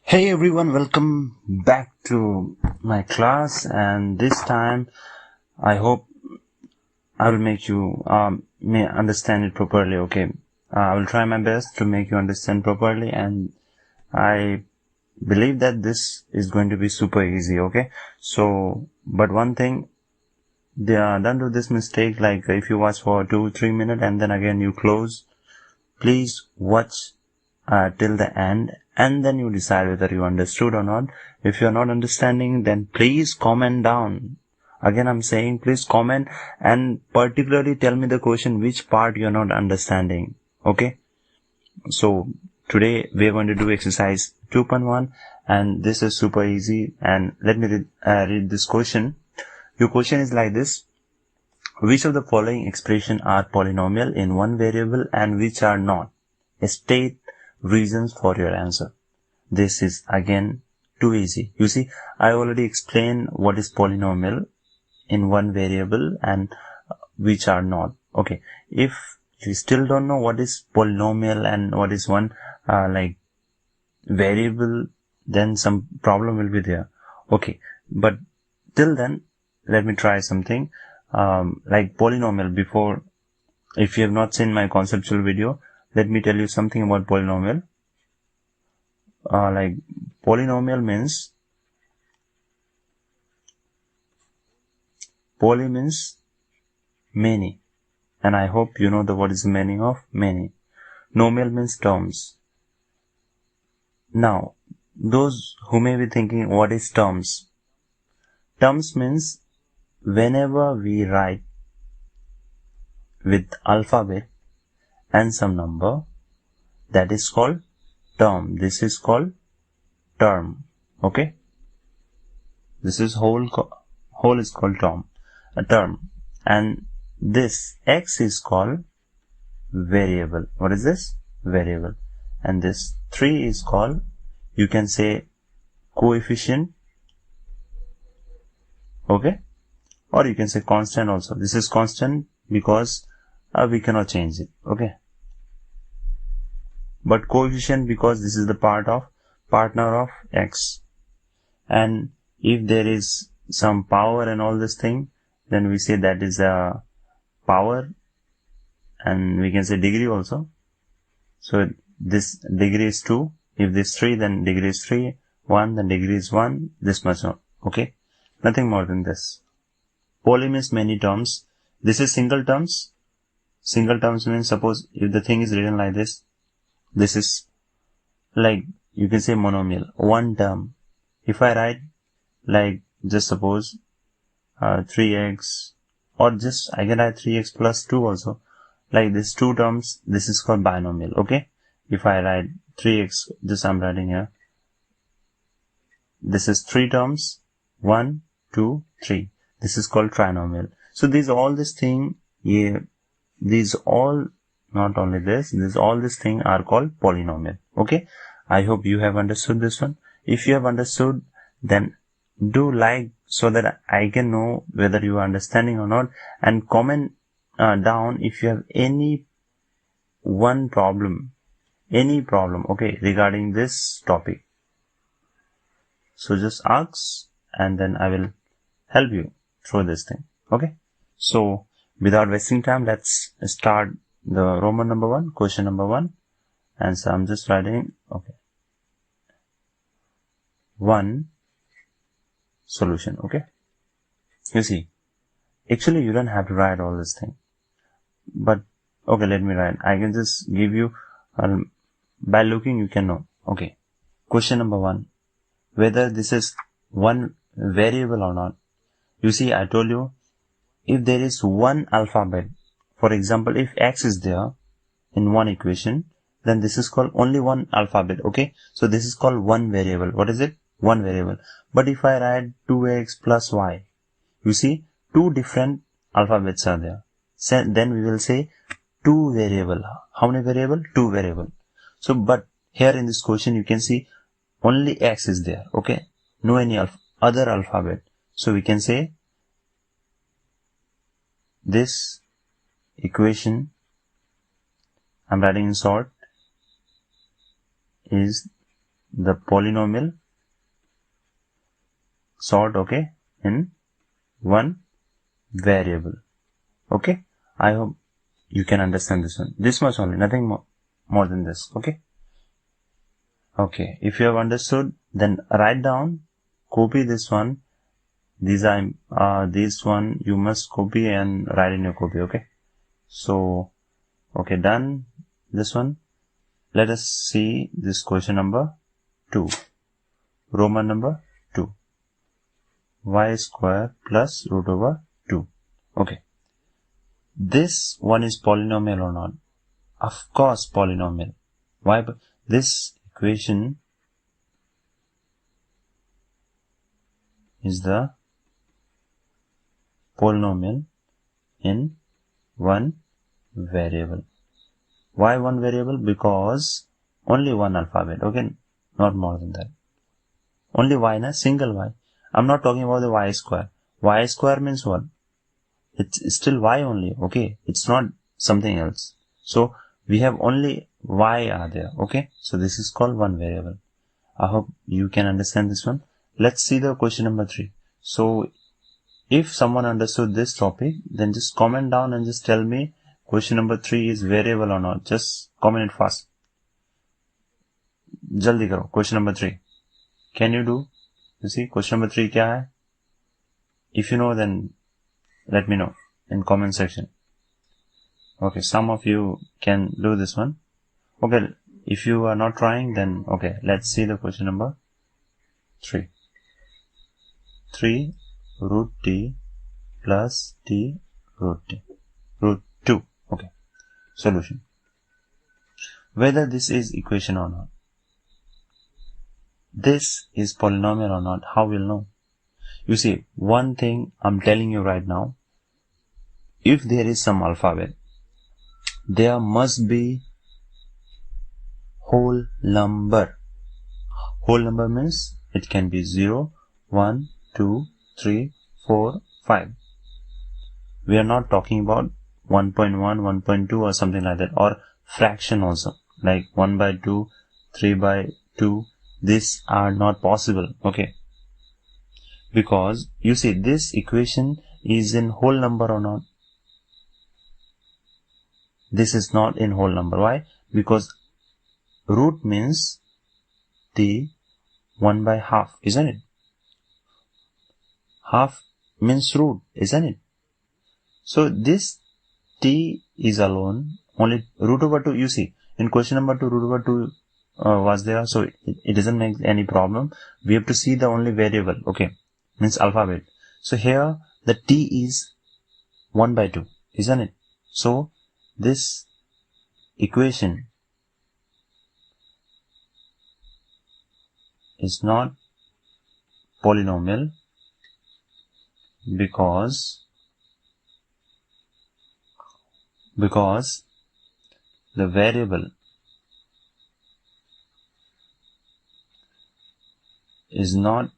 Hey everyone, welcome back to my class, and this time I hope I will make you may understand it properly. Okay, I will try my best to make you understand properly, and I believe that this is going to be super easy. Okay, so but one thing, don't do this mistake. Like if you watch for 2-3 minutes and then again you close, please watch till the end, and then you decide whether you understood or not. If you're not understanding, then please comment down. Again, I'm saying please comment and particularly tell me the question which part you're not understanding. Okay, so today we're going to do exercise 2.1, and this is super easy. And let me read this question. Your question is like this: which of the following expressions are polynomial in one variable and which are not? State reasons for your answer. This is again too easy. You see, I already explained what is polynomial in one variable and which are not. Okay, if you still don't know what is polynomial and what is one variable, then some problem will be there. Okay, but till then, let me try something like polynomial. Before, if you have not seen my conceptual video, let me tell you something about polynomial. Like polynomial means, poly means many, and I hope you know what is the meaning of many. Nomial means terms. Now, those who may be thinking what is terms? Terms means whenever we write with alphabet and some number, that is called term. This is called term. Okay, this is whole is called a term, and this x is called variable. What is this? Variable. And this 3 is called, you can say, coefficient. Okay, or you can say constant also. This is constant because we cannot change it. Okay, but coefficient because this is the partner of x. And if there is some power and all this thing, then we say that is a power, and we can say degree also. So this degree is 2. If this 3, then degree is 3. 1, then degree is 1. This much more. Okay, nothing more than this. Poly means many terms. This is single terms. Single terms means, suppose if the thing is written like this, this is like, you can say monomial, one term. If I write like, just suppose 3x, or just I can write 3x plus 2 also, like this 2 terms, this is called binomial. Okay, if I write 3x, just I'm writing here, this is 3 terms, 1, 2, 3. This is called trinomial. So these all this thing, these all, not only this, all this thing are called polynomial. Okay, I hope you have understood this one. If you have understood, then do like, so that I can know whether you are understanding or not, and comment down if you have any problem, okay, regarding this topic. So just ask, and then I will help you through this thing. Okay, so without wasting time, let's start the Roman number 1, question number 1. And so I'm just writing, okay, 1 solution. Okay, you see, actually you don't have to write all this thing, but okay, let me write. I can just give you, by looking you can know. Okay, question number 1, whether this is one variable or not. You see, I told you, if there is one alphabet, for example, if x is there in one equation, then this is called only one alphabet. Okay, so this is called one variable. What is it? One variable. But if I write 2x plus y, you see, two different alphabets are there. So then we will say two variable. How many variable? Two variable. So, but here in this question, you can see only x is there. Okay, no any other alphabet. So we can say this equation, I'm writing in short, is the polynomial sort, okay, in one variable. Okay, I hope you can understand this one. This much only, nothing more than this. Okay. Okay, if you have understood, then write down, copy this one. These are this one you must copy and write in your copy. Okay. So, okay, done this one. Let us see this question number 2. Roman number 2. Y square plus root over 2. Okay. This one is polynomial or not? Of course polynomial. Why? This equation is the polynomial in one variable. Why one variable? Because only one alphabet, okay, not more than that. Only y, na, single y. I'm not talking about the y square. Y square means what? It's still y only, okay, it's not something else. So we have only y are there, okay, so this is called one variable. I hope you can understand this one. Let's see the question number 3. So if someone understood this topic, then just comment down and just tell me question number 3 is variable or not. Just comment it fast. Jaldi karo. Question number 3. Can you do? You see, question number 3 kya hai? If you know, then let me know in comment section. Okay, some of you can do this one. Okay, if you are not trying, then okay, let's see the question number 3. 3 root t plus t root t. Root 2. Okay. Solution. Whether this is equation or not. This is polynomial or not. How we'll know? You see, one thing I'm telling you right now. If there is some alphabet, there must be whole number. Whole number means it can be 0, 1, 2, 3, 4, 5. We are not talking about 1.1, 1.2 or something like that, or fraction also, like 1 by 2, 3 by 2. These are not possible, okay? Because you see, this equation is in whole number or not? This is not in whole number. Why? Because root means t 1 by half, isn't it? Half means root, isn't it? So this t is alone, only root over 2, you see, in question number 2, root over 2 was there, so it doesn't make any problem. We have to see the only variable, okay, means alphabet. So here the t is 1 by 2, isn't it? So this equation is not polynomial because the variable is not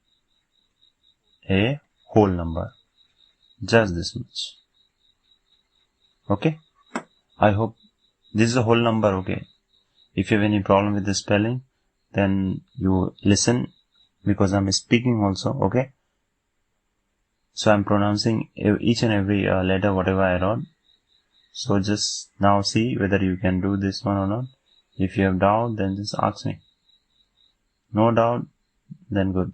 a whole number. Just this much. Okay? I hope this is a whole number, okay? If you have any problem with the spelling, then you listen, because I'm speaking also, okay? So I'm pronouncing each and every letter, whatever I wrote. So just now see whether you can do this one or not. If you have doubt, then just ask me. No doubt, then good.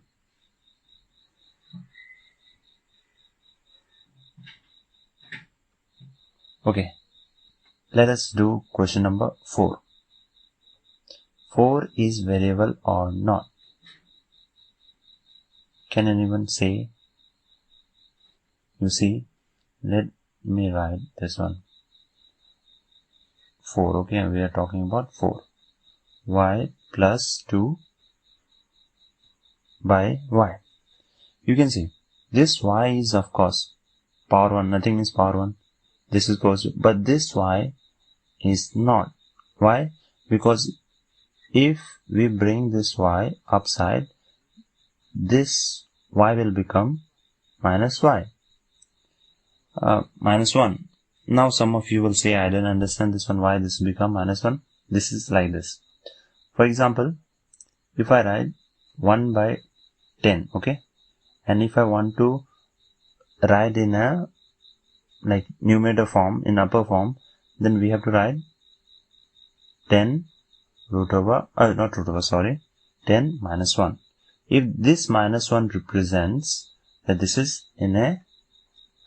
Okay. Let us do question number 4. 4 is variable or not? Can anyone say? You see, let me write this one. 4, okay, we are talking about 4. Y plus 2 by y. You can see, this y is of course power 1, nothing is power 1. This is close, but this y is not. Why? Because if we bring this y upside, this y will become minus y. Minus 1. Now some of you will say, I don't understand this one, why this become minus 1. This is like this. For example, if I write 1 by 10, okay, and if I want to write in a like numerator form, in upper form, then we have to write 10 root over, not root over, sorry, 10 minus 1. If this minus 1 represents that this is in a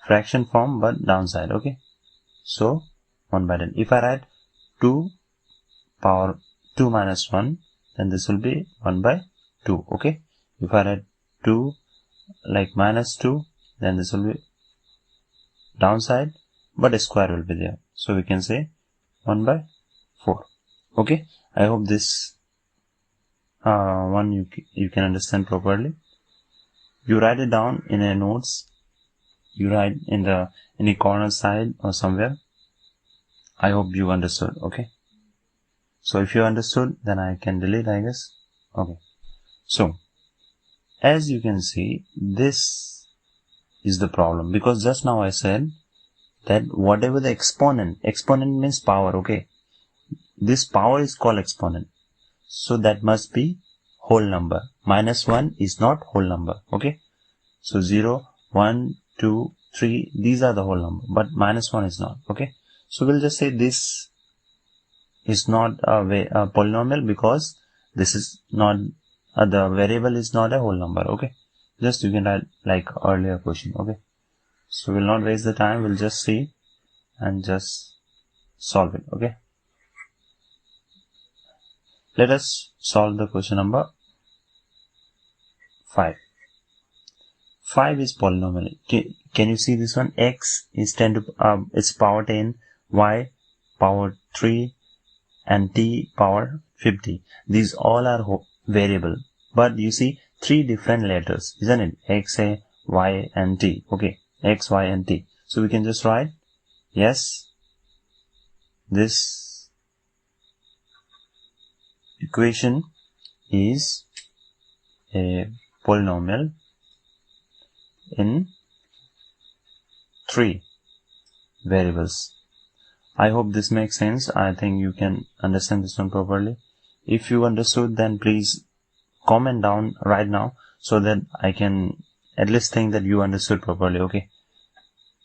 fraction form but downside, okay, so 1 by 10. If I write 2 power 2 minus 1, then this will be 1 by 2, okay. If I write 2 like minus 2, then this will be downside, but a square will be there, so we can say 1 by 4, okay. I hope this one you can understand properly. You write it down in a notes, you write in the any corner side or somewhere. I hope you understood, okay. So if you understood, then I can delete, I guess. Okay, so as you can see, this is the problem, because just now I said that whatever the exponent means power, okay, this power is called exponent, so that must be whole number. Minus 1 is not whole number, okay. So 0, 1, 2, 3, these are the whole number, but minus 1 is not, okay. So we'll just say this is not a polynomial, because this is not the variable is not a whole number, okay. Just you can write like earlier question, okay. So we'll not waste the time, we'll just see and just solve it, okay. Let us solve the question number 5. 5 is polynomial. Can you see this one? X is 10 to it's power 10, y power 3, and t power 50. These all are variable, but you see 3 different letters, isn't it? X, A, Y, and T. Okay, X, Y, and T. So we can just write, yes, this equation is a polynomial in 3 variables. I hope this makes sense. I think you can understand this one properly. If you understood, then please comment down right now, so that I can at least think that you understood properly, okay.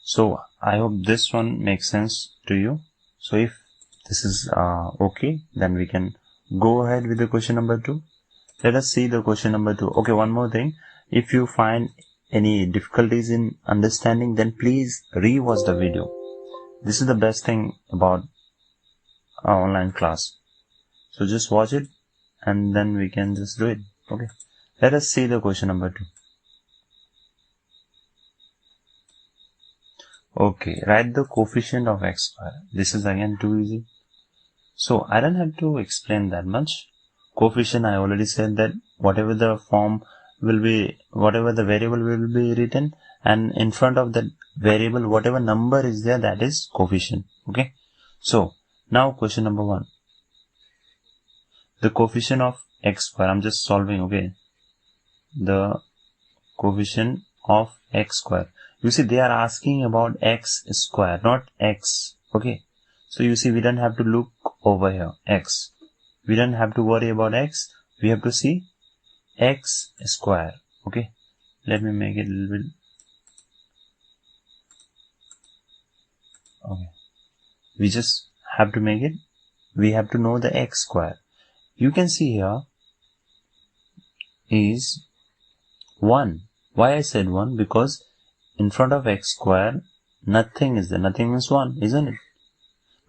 So I hope this one makes sense to you. So if this is okay, then we can go ahead with the question number 2. Let us see the question number 2. Okay, one more thing. If you find any difficulties in understanding, then please re-watch the video. This is the best thing about our online class. So just watch it and then we can just do it. Okay. Let us see the question number 2. Okay, write the coefficient of x square. This is again too easy. So I don't have to explain that much. Coefficient, I already said that whatever the form will be, whatever the variable will be written, and in front of that variable, whatever number is there, that is coefficient. Okay. So now question number 1. The coefficient of x square. I'm just solving, okay. The coefficient of x square. You see, they are asking about x square, not x. Okay. So you see, we don't have to look over here, x. We don't have to worry about x. We have to see x square. Okay. Let me make it a little bit. Okay. We just have to make it. We have to know the x square. You can see here is 1. Why I said 1? Because in front of x square, nothing is there. Nothing means 1, isn't it?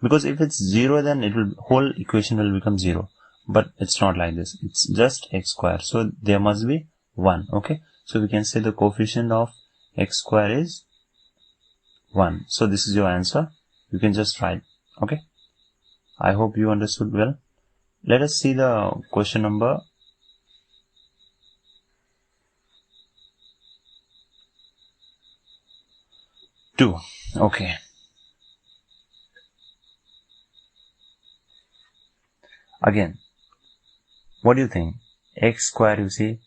Because if it's 0, then it will, whole equation will become 0. But it's not like this. It's just x square. So there must be 1. Okay. So we can say the coefficient of x square is 1. So this is your answer. You can just write. Okay. I hope you understood well. Let us see the question number 2. Okay. Again, what do you think? X square, you see,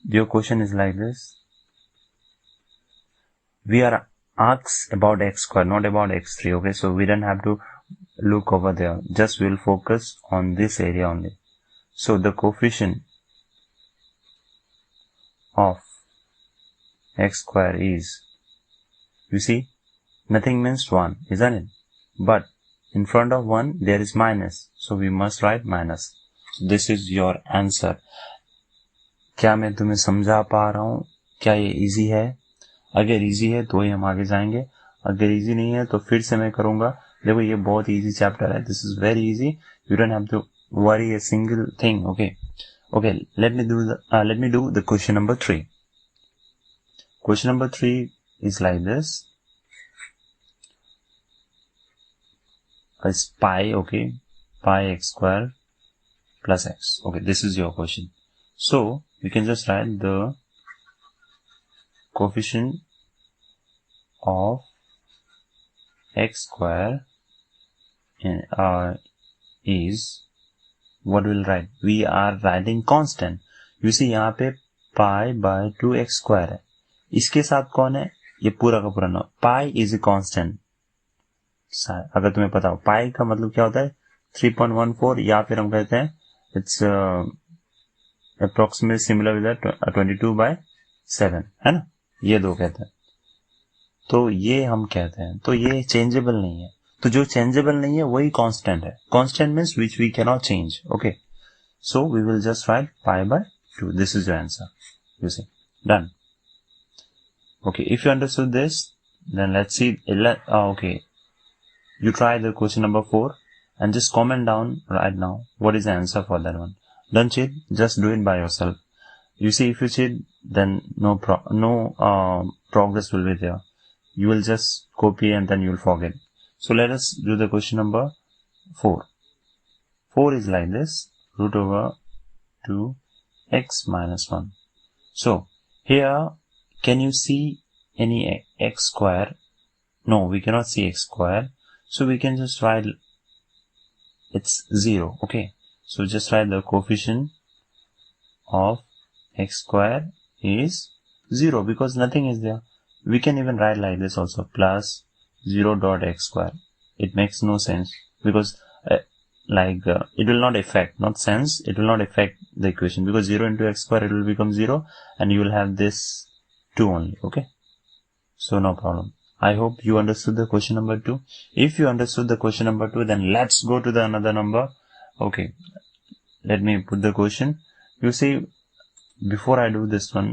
your question is like this. We are asked about x square, not about x3. Okay, so we don't have to look over there. Just we'll focus on this area only. So the coefficient of x square is, you see, nothing means 1, isn't it? But in front of 1 there is minus, so we must write minus. So this is your answer. क्या मैं तुम्हें समझा पा रहा हूँ? क्या ये easy है? अगर इजी है तो ही हम आगे जाएंगे, अगर इजी नहीं है तो फिर से मैं करूंगा. देखो ये बहुत इजी चैप्टर है, this is very easy, you don't have to worry a single thing. Okay, let me do the question number 3. Question number 3 is like this. It's pi, okay, pi x square plus x. Okay, this is your question. So you can just write the coefficient of x square is, what will write? We are writing constant. You see यहाँ पे pi by 2x square है, इसके साथ कौन है? ये पूरा का पूरा ना, pi is a constant. अगर तुम्हें पता हो pi का मतलब क्या होता है, 3.14, या फिर हम कहते हैं it's approximately similar with 22/7, है ना, ये दो कहते हैं. तो ये हम कहते हैं, तो ये चेंजेबल नहीं है. तो जो चेंजेबल नहीं है वही कांस्टेंट है. Constant means which we can not change. Okay, so we will just write pi by 2. This is your answer. You see, done. Okay, if you understood this, then let's see. Okay, you try the question number 4 and just comment down right now what is the answer for that one. Don't cheat, just do it by yourself. You see, if you cheat, then no progress will be there. You will just copy and then you will forget. So let us do the question number 4. 4 is like this, root over 2x minus 1. So here, can you see any x square? No, we cannot see x square. So we can just write it's 0. Okay, so just write the coefficient of x square is 0 because nothing is there. We can even write like this also, plus 0 dot x square. It makes no sense because it will not affect, not sense, it will not affect the equation because 0 into x square, it will become 0 and you will have this 2 only. Okay, so no problem. I hope you understood the question number 2. If you understood the question number 2, then let's go to the another number. Okay, let me put the question. You see, before I do this one,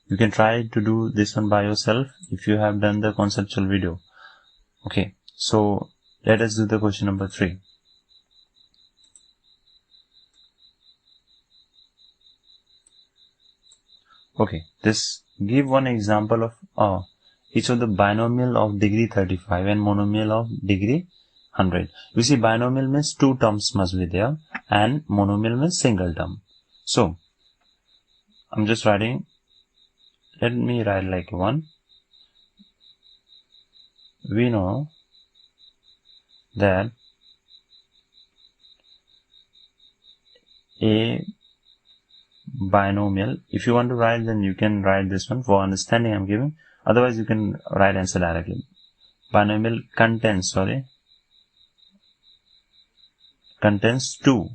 you can try to do this one by yourself if you have done the conceptual video. Okay, so let us do the question number 3. Okay, this give one example of each of the binomial of degree 35 and monomial of degree 100. You see, binomial means 2 terms must be there and monomial means single term. So I'm just writing, let me write like 1. We know that a binomial, if you want to write, then you can write this one for understanding I'm giving. Otherwise, you can write answer directly. Binomial contains 2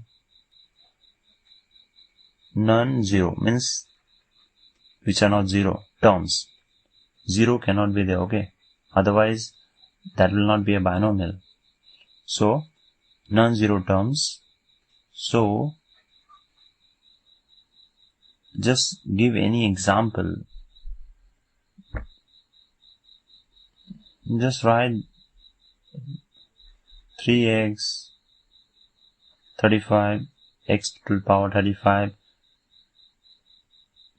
non-zero, means which are not 0 terms. 0 cannot be there, okay? Otherwise, that will not be a binomial. So, non-zero terms. So, just give any example. Just write 3x 35 x to the power 35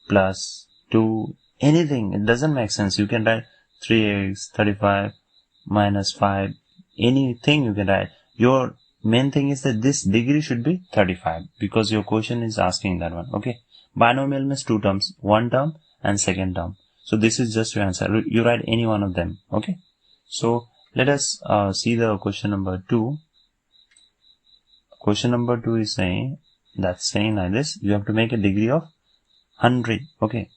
plus 2, anything. It doesn't make sense. You can write 3x 35 minus 5, anything you can write. Your main thing is that this degree should be 35 because your question is asking that one. Okay, binomial means 2 terms, 1 term and second term. So this is just your answer. You write any one of them. Okay, so let us see the question number 2. Question number 2 is saying like this, you have to make a degree of 100. Okay,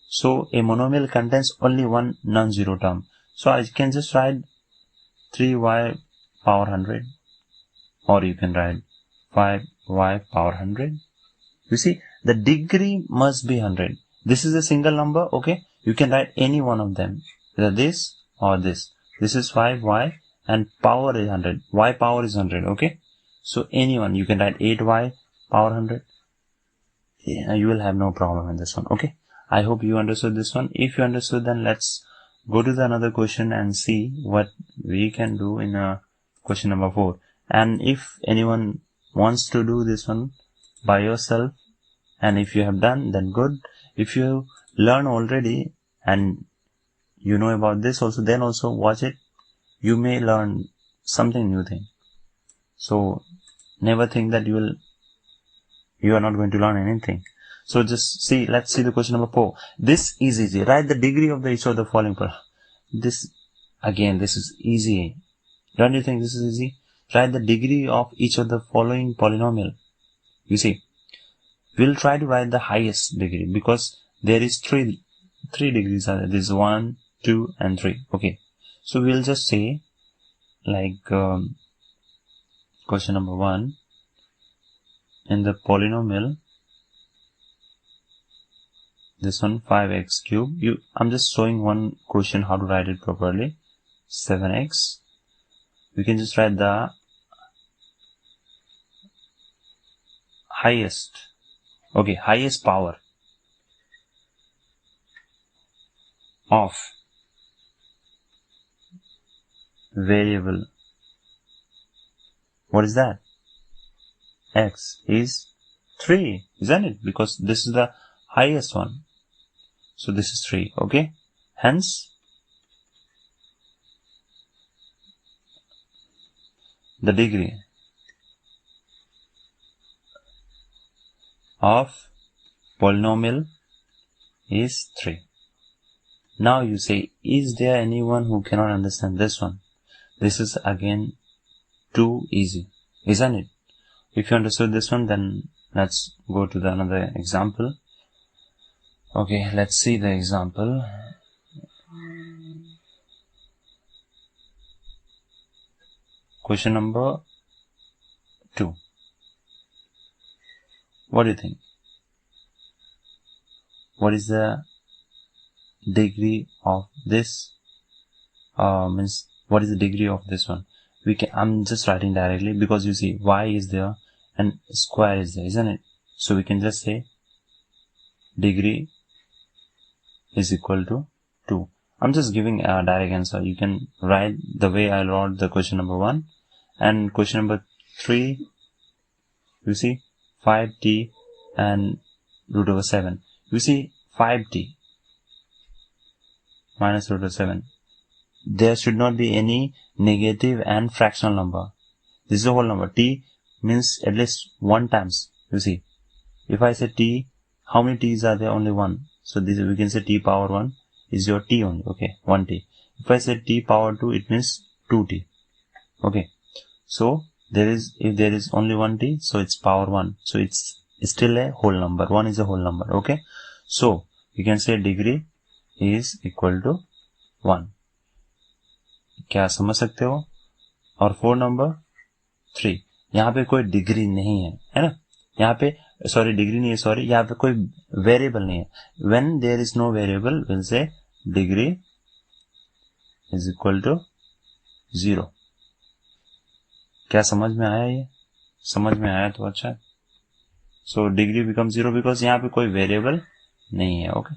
so a monomial contains only one non-zero term. So I can just write 3y power 100, or you can write 5y power 100. You see, the degree must be 100. This is a single number, okay? You can write any one of them, either this or this. This is 5y and power is 100. Y power is 100, okay? So anyone, you can write 8y power 100. Yeah, you will have no problem in this one, okay? I hope you understood this one. If you understood, then let's go to the another question and see what we can do in question number 4. And if anyone wants to do this one by yourself, and if you have done, then good. If you learn already and you know about this also, then also watch it. You may learn something new thing. So never think that you are not going to learn anything. So just see, let's see the question number 4. This is easy. Write the degree of each of the following. This is easy. Don't you think this is easy? Write the degree of each of the following polynomial. You see, we'll try to write the highest degree because there is three degrees. There is 1, 2, and 3. Okay. So we'll just say like question number 1 in the polynomial. This one 5x cube. I'm just showing one question how to write it properly. 7x. We can just write the highest. Okay, highest power of variable. What is that? X is 3, isn't it? Because this is the highest one. So this is 3, okay? Hence, the degree of polynomial is 3. Now you say, is there anyone who cannot understand this one? This is again too easy, isn't it? If you understood this one, then let's go to the another example. Okay, let's see the example. Question number 2. What do you think? What is the degree of this? What is the degree of this one? I'm just writing directly because you see y is there and square is there, isn't it? So we can just say degree is equal to 2. I'm just giving a direct answer. You can write the way I wrote the question number 1. And question number 3, you see 5t and root over 7. You see 5t minus root over 7. There should not be any negative and fractional number. This is a whole number. T means at least 1 times. You see, if I say t, how many t's are there? Only 1. So this we can say t power 1 is your t only. Okay, 1t. If I say t power 2, it means 2t. Okay. So if there is only 1t, so it's power 1. So it's still a whole number. 1 is a whole number. Okay. So you can say degree is equal to 1. क्या समझ सकते हो? और 4 number 3, यहाँ पे कोई degree नहीं है ना? यहाँ पे डिग्री नहीं है, यहाँ पे कोई वेरिएबल नहीं है. When there is no variable, we'll say degree is equal to 0. क्या समझ में आया? ये समझ में आया तो अच्छा. So degree becomes 0 because यहाँ पे कोई वेरिएबल नहीं है. Okay.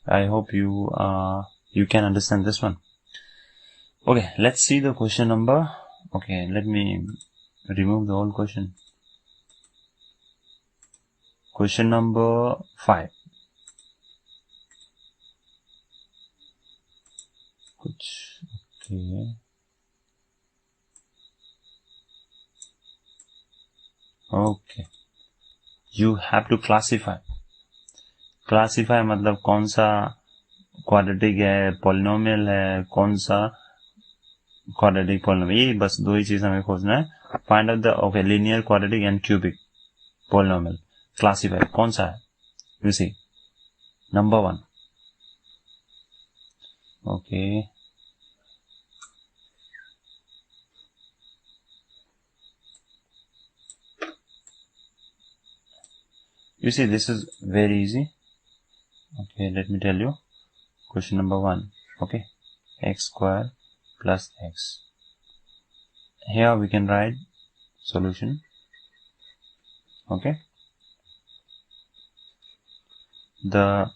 I hope you can understand this one. Okay, let's see the question number. Okay, let me remove the whole question. Question number 5. Okay. Okay. You have to classify. Classify मतलब कौन सा quadratic है, polynomial है, कौन सा quadratic polynomial. ये बस 2 ही चीज हमें खोजना है. Find out the linear, quadratic and cubic polynomial. Classify कौन सा है? You see number 1. Okay, you see this is very easy. Okay, let me tell you. Question number 1. Okay, x square plus x. Here we can write solution. Okay, the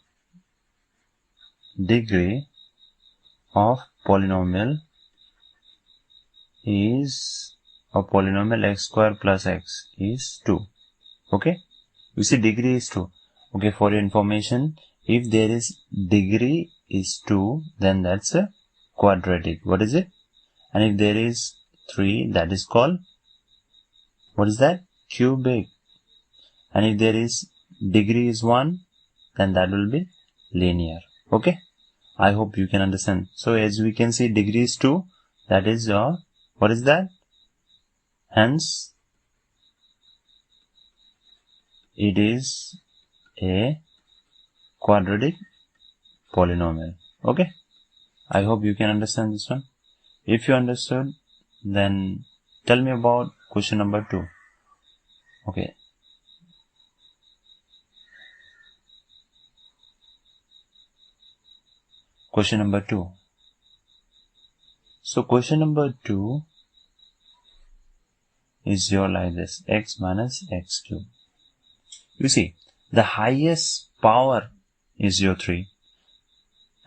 degree of polynomial is a polynomial x square plus x is 2. Okay, you see degree is 2. Okay, for your information, if there is degree is 2, then that's a quadratic. What is it? And if there is 3, that is called, what is that? Cubic. And if there is degree is 1, then that will be linear. Okay, I hope you can understand. So as we can see, degree is 2, that is what is that? Hence it is a quadratic polynomial. Okay, I hope you can understand this one. If you understood, then tell me about question number 2. Okay, question number 2. So question number 2 is your like this, x minus x cube. You see, the highest power is your 3,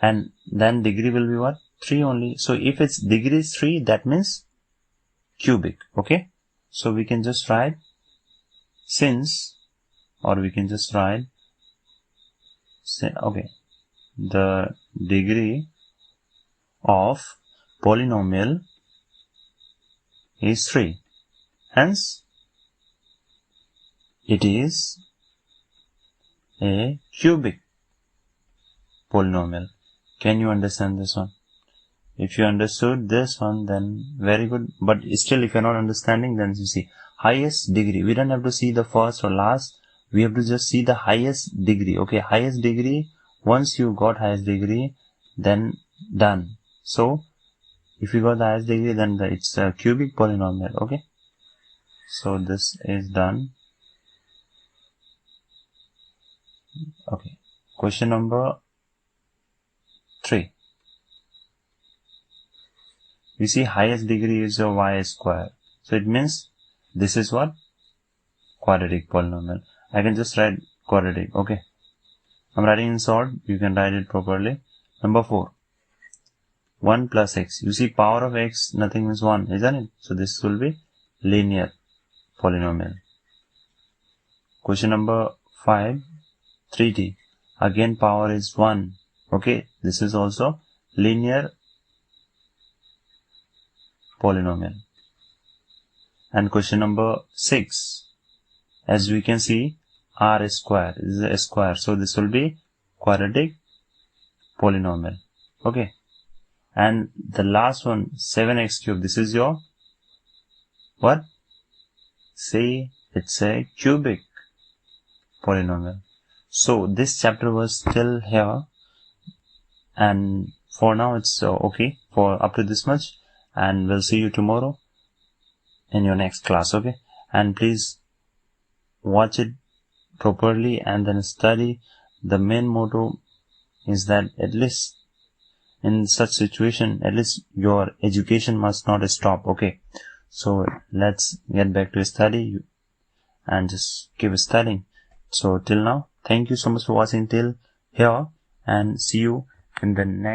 and then degree will be what? 3 only. So if its degree is 3, that means cubic. Okay, so we can just write since, or we can just write, okay, the degree of polynomial is 3, hence it is a cubic polynomial. Can you understand this one? If you understood this one, then very good. But still, if you're not understanding, then you see highest degree. We don't have to see the first or last. We have to just see the highest degree. Okay, highest degree. Once you got highest degree, then done. So if you got the highest degree, then it's a cubic polynomial. Okay, so this is done. Okay, question number 3. You see highest degree is your y square. So it means this is what? Quadratic polynomial. I can just write quadratic. Okay, I'm writing in short. You can write it properly. Number 4. 1 plus x. You see power of x, nothing means 1, isn't it? So this will be linear polynomial. Question number 5. 3t. Again power is 1. Okay, this is also linear polynomial. And question number 6. As we can see, r square is a square. So this will be quadratic polynomial. Okay. And the last one, 7x cube. This is your what? Say it's a cubic polynomial. So this chapter was still here, and for now it's okay for up to this much, and we'll see you tomorrow in your next class. Okay, and please watch it properly and then study. The main motto is that at least in such situation, at least your education must not stop. Okay, so let's get back to study and just keep studying. So till now, thank you so much for watching till here, and see you in the next